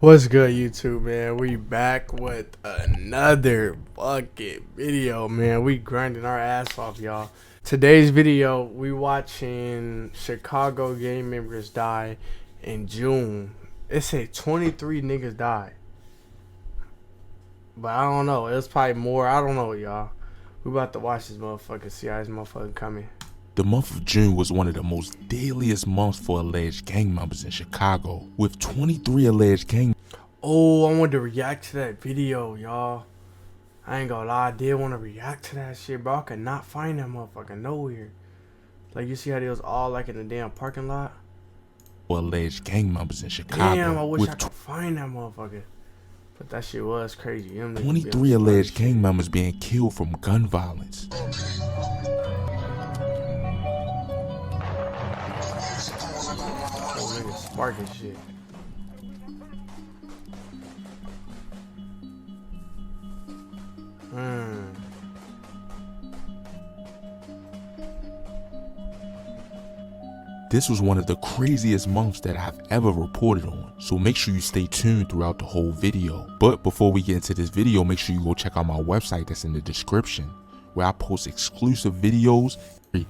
What's good, YouTube, man? We back with another fucking video, man. We grinding our ass off, y'all. Today's video, we watching Chicago gang members die in June. It said 23 niggas died, but I don't know. It's probably more. I don't know, y'all. We about to watch this motherfucker. See how this motherfucker coming. The month of June was one of the most deadliest months for alleged gang members in Chicago, with 23 alleged gang. Oh, I wanted to react to that video, y'all. I ain't gonna lie, I did want to react to that shit, bro. I could not find that motherfucker nowhere. Like, you see how they was all like in the damn parking lot? Alleged gang members in Chicago. Damn, I wish I could find that motherfucker. But that shit was crazy. 23 alleged gang members being killed from gun violence. Oh, niggas sparking shit. This was one of the craziest months that I've ever reported on, so make sure you stay tuned throughout the whole video. But before we get into this video, make sure you go check out my website that's in the description, where I post exclusive videos.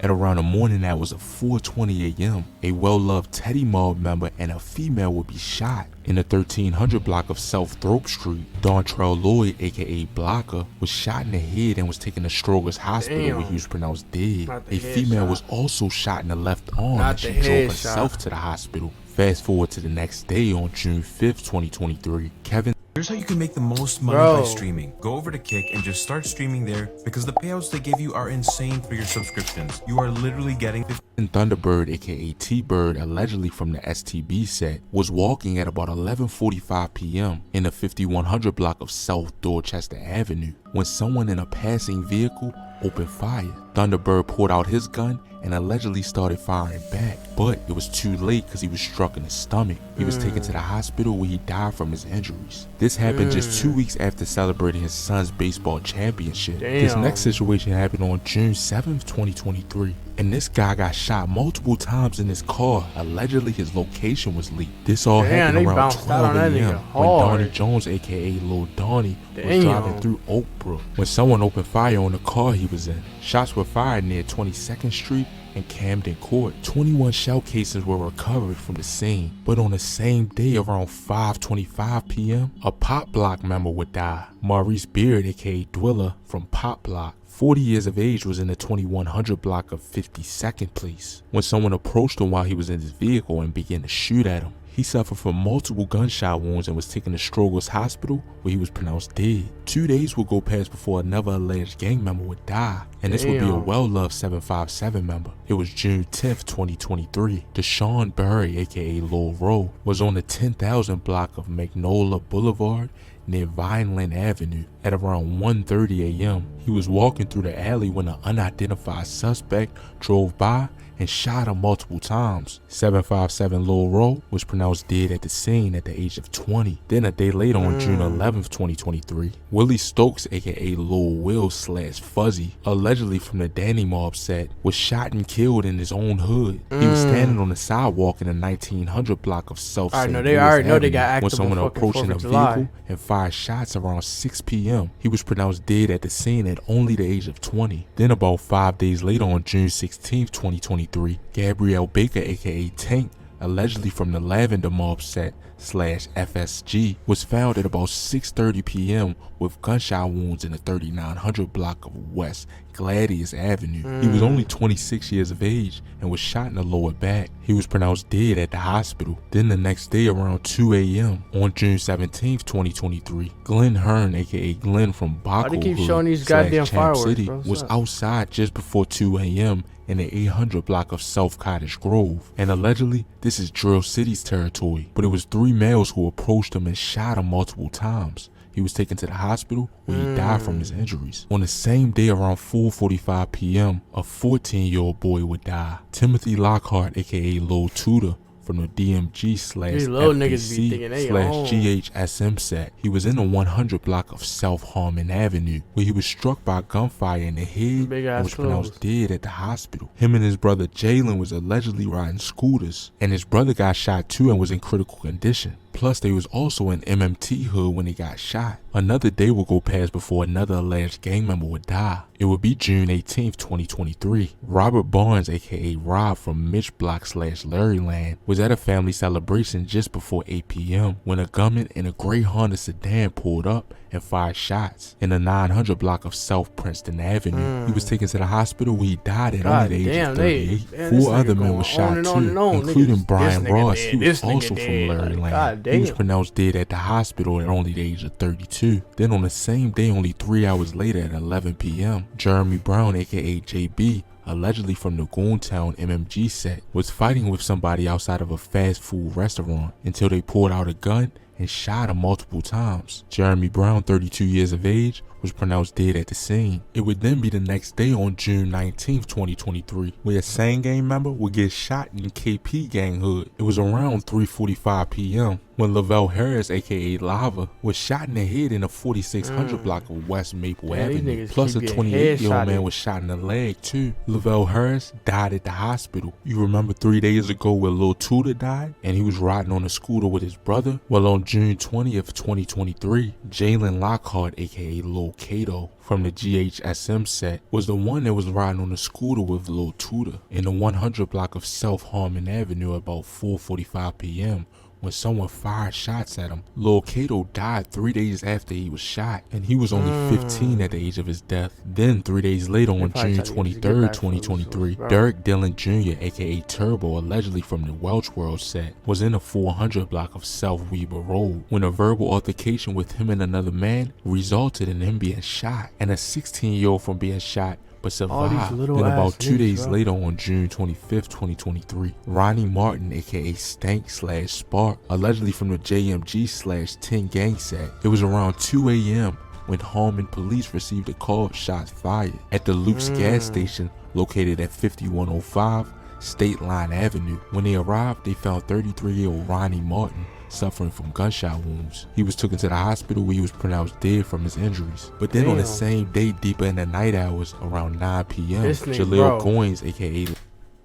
At around the morning hours of 4:20 a.m., a well-loved Teddy Mob member and a female would be shot. In the 1300 block of South Thrope Street, Dontrell Lloyd, aka Blocker, was shot in the head and was taken to Stroger's Hospital where he was pronounced dead. A female was also shot in the left arm and she drove herself to the hospital. Fast forward to the next day on June 5th, 2023, Kevin. Here's how you can make the most money by streaming. Go over to Kick and just start streaming there because the payouts they give you are insane for your subscriptions. You are literally getting Thunderbird, aka T-Bird, allegedly from the STB set, was walking at about 11:45 p.m. in the 5100 block of South Dorchester Avenue when someone in a passing vehicle opened fire. Thunderbird pulled out his gun and allegedly started firing back, but it was too late because he was struck in the stomach. He was taken to the hospital where he died from his injuries. This happened just 2 weeks after celebrating his son's baseball championship. This next situation happened on June 7th, 2023. And this guy got shot multiple times in his car. Allegedly, his location was leaked. This all happened around 12 a.m. when Donnie Jones, aka Lil Donnie, was driving through Oak Brook when someone opened fire on the car he was in. Shots were fired near 22nd Street and Camden Court. 21 shell casings were recovered from the scene. But on the same day around 5:25 p.m., a Pop Block member would die. Maurice Beard, aka Dwiller from Pop Block, 40 years of age, was in the 2100 block of 52nd Place when someone approached him while he was in his vehicle and began to shoot at him. He suffered from multiple gunshot wounds and was taken to Stroger's Hospital where he was pronounced dead. 2 days would go past before another alleged gang member would die, and this would be a well-loved 757 member. It was June 10th, 2023. Deshaun Berry, aka Lil Rowe, was on the 10,000 block of Magnolia Boulevard near Vineland Avenue at around 1:30 a.m. He was walking through the alley when an unidentified suspect drove by and shot him multiple times. 757 Lil Rowe was pronounced dead at the scene at the age of 20. Then a day later on June 11th, 2023, Willie Stokes, aka Lil Will / Fuzzy, allegedly from the Danny Mob set, was shot and killed in his own hood. He was standing on the sidewalk in the 1900 block of South St. Louis Avenue when someone approached in a vehicle and fired shots around 6 p.m. He was pronounced dead at the scene at only the age of 20. Then about 5 days later on June 16th, 2023, Gabrielle Baker, aka Tank, allegedly from the Lavender Mob set /FSG, was found at about 6:30 p.m. with gunshot wounds in the 3900 block of West Gladius Avenue. He was only 26 years of age and was shot in the lower back. He was pronounced dead at the hospital. Then the next day around 2 a.m. on June 17th, 2023, Glenn Hearn, aka Glenn from Baco Champ City, was outside just before 2 a.m. in the 800 block of South Cottage Grove. And allegedly, this is Drill City's territory, but it was 3 males who approached him and shot him multiple times. He was taken to the hospital where he died from his injuries. On the same day around 4:45 p.m., a 14-year-old boy would die. Timothy Lockhart, aka Lil Tudor, from the DMG slash These little niggas be thinking FBC they slash own. GHSM set. He was in the 100 block of South Harmon Avenue, where he was struck by gunfire in the head Big and ass was pronounced clothes. dead at the hospital. Him and his brother Jalen was allegedly riding scooters, and his brother got shot too and was in critical condition. Plus, they was also in MMT hood when they got shot. Another day would go past before another alleged gang member would die. It would be June 18th, 2023. Robert Barnes, aka Rob from Mitch Block slash Larryland, was at a family celebration just before 8 p.m. when a gunman in a gray Honda sedan pulled up and fired shots in the 900 block of South Princeton Avenue. He was taken to the hospital where he died at God only the age damn, of they- 38. man, this 4 nigga other men going were shot on and too, on and on. including Niggas, Brian this nigga Ross. dead, He was this nigga also dead. from Like, Larryland. God He was damn. pronounced dead at the hospital at only the age of 32. Then on the same day, only 3 hours later at 11 p.m., Jeremy Brown, aka JB, allegedly from the Goontown MMG set, was fighting with somebody outside of a fast food restaurant until they pulled out a gun and shot him multiple times. Jeremy Brown, 32 years of age, was pronounced dead at the scene. It would then be the next day on June 19th, 2023, where a same gang member would get shot in KP gang hood. It was around 3:45 p.m. when Lavelle Harris, aka Lava, was shot in the head in a 4600 block of West Maple Man, these Avenue. niggas Plus, a keep getting 28-year-old man headshotted. was shot in the leg too. Lavelle Harris died at the hospital. You remember 3 days ago where Lil Tudor died and he was riding on a scooter with his brother? Well, on June 20th, 2023, Jalen Lockhart, aka Lil Kato, from the GHSM set, was the one that was riding on a scooter with Lil Tudor in the 100 block of South Harmon Avenue about 4:45 p.m. when someone fired shots at him. Lil Kato died 3 days after he was shot, and he was only 15 at the age of his death. Then 3 days later on probably June tried to get 23rd, back for 2023, bro. Derek Dillon Jr., aka Turbo, allegedly from the Welch World set, was in a 400 block of South Weber Road when a verbal altercation with him and another man resulted in him being shot, and a 16-year-old from being shot but All these survived. little Then ass about 2 niggas, days bro. later on June 25th, 2023, Ronnie Martin, aka Stank slash Spark, allegedly from the JMG slash 10 gang set. It was around 2 a.m. when Harmon police received a call of shots fired at the Luke's gas station located at 5105 State Line Avenue. When they arrived, they found 33-year-old Ronnie Martin suffering from gunshot wounds. He was taken to the hospital where he was pronounced dead from his injuries. But then on the Damn. same day, deeper in the night hours, around 9 p.m., This nigga, Jaleel bro. Goins, aka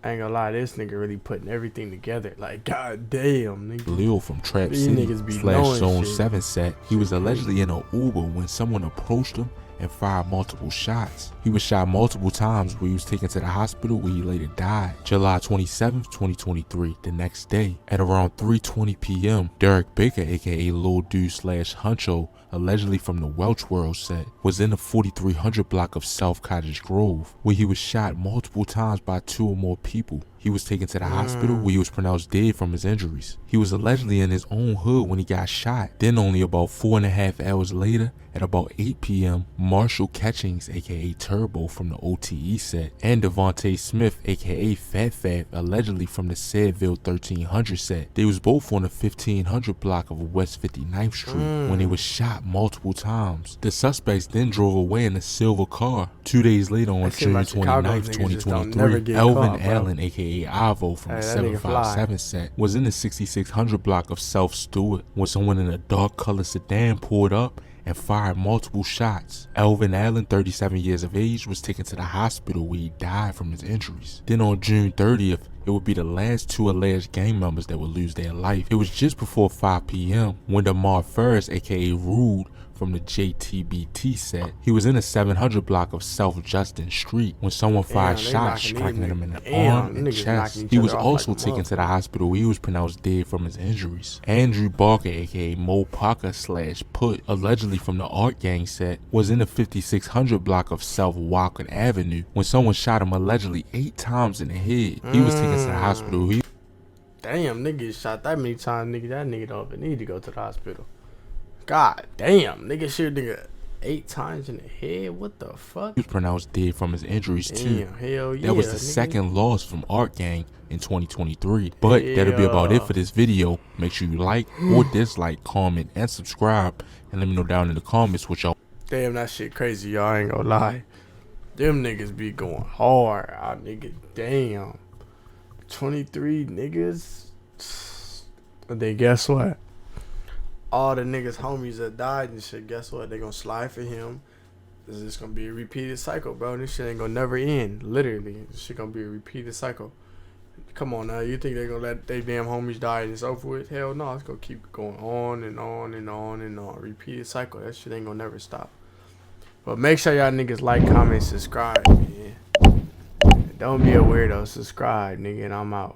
I ain't gonna lie, this nigga really putting everything together. Like, god damn, nigga. Lil from Trap These City niggas be slash knowing Zone shit. 7 set, he was allegedly in an Uber when someone approached him and fired multiple shots. He was shot multiple times where he was taken to the hospital where he later died. July 27th, 2023, the next day, at around 3:20 p.m., Derek Baker, aka Lil Dude slash Huncho, allegedly from the Welch World set, was in the 4300 block of South Cottage Grove, where he was shot multiple times by 2 or more people. He was taken to the hospital where he was pronounced dead from his injuries. He was allegedly in his own hood when he got shot. Then only about 4.5 hours later, at about 8 p.m., Marshall Catchings, aka Turbo from the OTE set, and Devontae Smith, aka Fat Fat, allegedly from the Saidville 1300 set. They was both on the 1500 block of West 59th Street when they was shot multiple times. The suspects then drove away in a silver car. 2 days later on That shit June about Chicago 29th, niggas just don't never 2023, get Elvin caught, bro. Allen, aka Ivo from Hey, the that nigga fly. 757 set, was in the 6600 block of South Stewart when someone in a dark colored sedan pulled up and fired multiple shots. Elvin Allen, 37 years of age, was taken to the hospital where he died from his injuries. Then on June 30th, it would be the last 2 alleged gang members that would lose their life. It was just before 5 p.m. when Damar Ferris, aka Rude, from the JTBT set, he was in a 700 block of South Justin Street when someone fired they shots knocking striking these him in the niggas- arm damn, and niggas chest. knocking each He was other off also like a taken to the hospital where he was pronounced dead from his injuries. Andrew Barker, aka Mo Parker slash Put, allegedly from the Art Gang set, was in the 5600 block of South Walker Avenue when someone shot him allegedly 8 times in the head. He was taken to the hospital. Damn, nigga shot that many times, nigga. That nigga don't even need to go to the hospital. God damn, nigga shoot nigga 8 times in the head. What the fuck? He was pronounced dead from his injuries too. Damn, hell yeah. That was the nigga. second loss from Art Gang in 2023. But that'll be about it for this video. Make sure you like or dislike, comment, and subscribe. And let me know down in the comments what y'all. Damn, that shit crazy, y'all. I ain't gonna lie. Them niggas be going hard out, nigga. Damn. 23 niggas But then guess what? All the niggas homies that died and shit, guess what? They gonna slide for him. This is gonna be a repeated cycle, bro. This shit ain't gonna never end. Literally, this shit gonna be a repeated cycle. Come on now, you think they gonna let they damn homies die and it's over with? Hell no, it's gonna keep going on and on and on and on. Repeated cycle. That shit ain't gonna never stop. But make sure y'all niggas like, comment, subscribe, man. Don't be a weirdo. Subscribe, nigga, and I'm out.